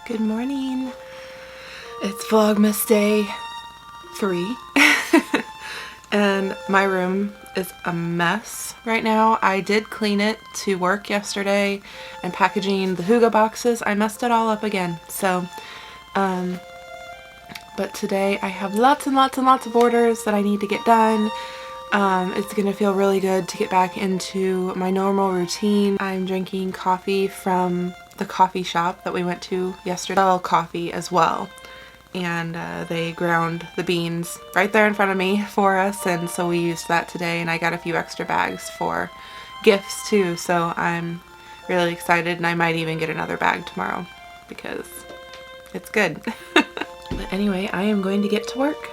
Good morning. It's Vlogmas day 3 and my room is a mess right now. I did clean it to work yesterday and packaging the Huga boxes. I messed it all up again. So, but today I have lots and lots and lots of orders that I need to get done. It's gonna feel really good to get back into my normal routine. I'm drinking coffee from the coffee shop that we went to yesterday. Sell coffee as well, and they ground the beans right there in front of me for us, and so we used that today, and I got a few extra bags for gifts too, so I'm really excited, and I might even get another bag tomorrow because it's good. But anyway, I am going to get to work.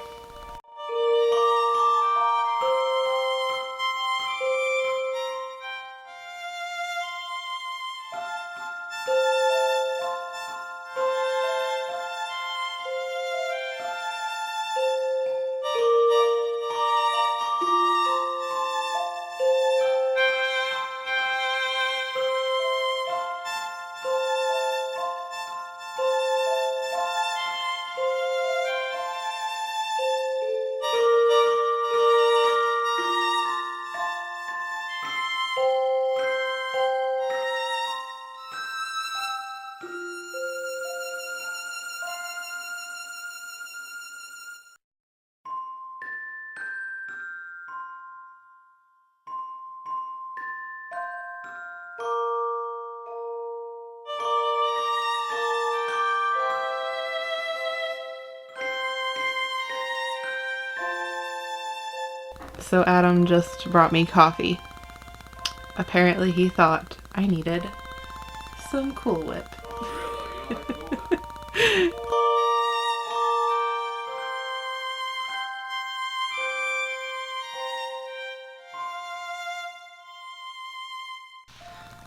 So Adam just brought me coffee. Apparently he thought I needed some Cool Whip.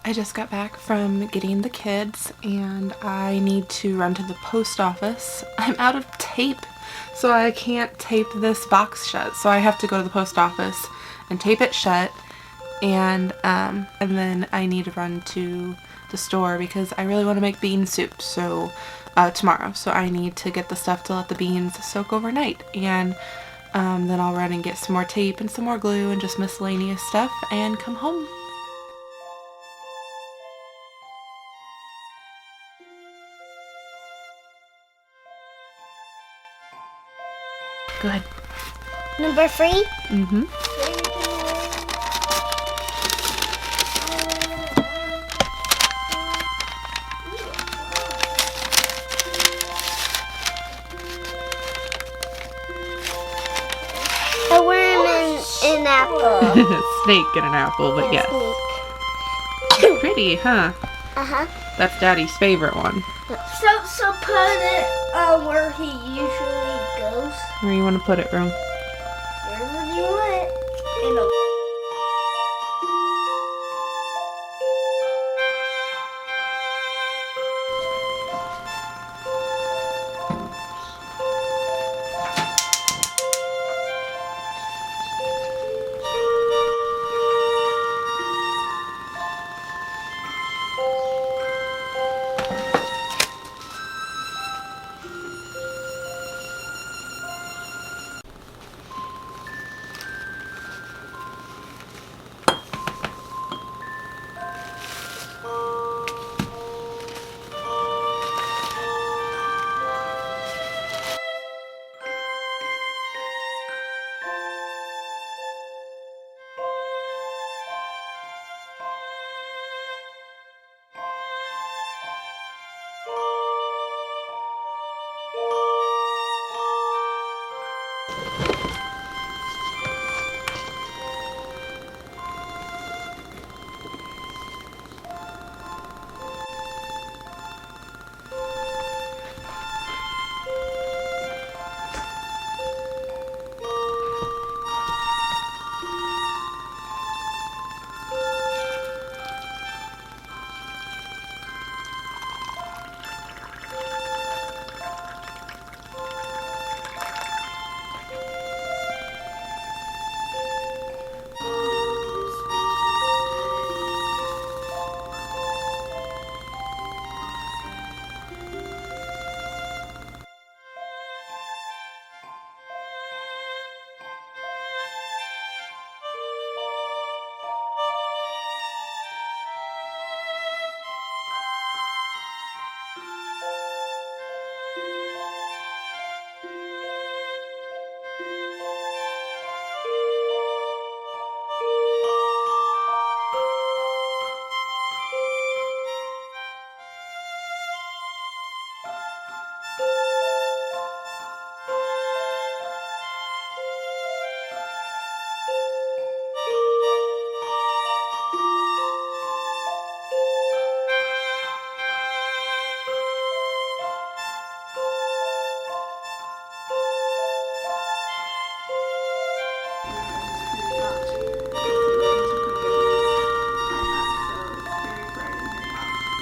I just got back from getting the kids and I need to run to the post office. I'm out of tape, so I can't tape this box shut. So I have to go to the post office and tape it shut, and then I need to run to the store because I really want to make bean soup tomorrow. So I need to get the stuff to let the beans soak overnight, and then I'll run and get some more tape and some more glue and just miscellaneous stuff and come home. Good. Number 3? Mm-hmm. A worm and an apple. Snake and an apple, but yes. Pretty, huh? Uh-huh. That's Daddy's favorite one. So put it where he usually goes. Where you want to put it, Rome? Wherever you want. In a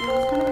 It was kind of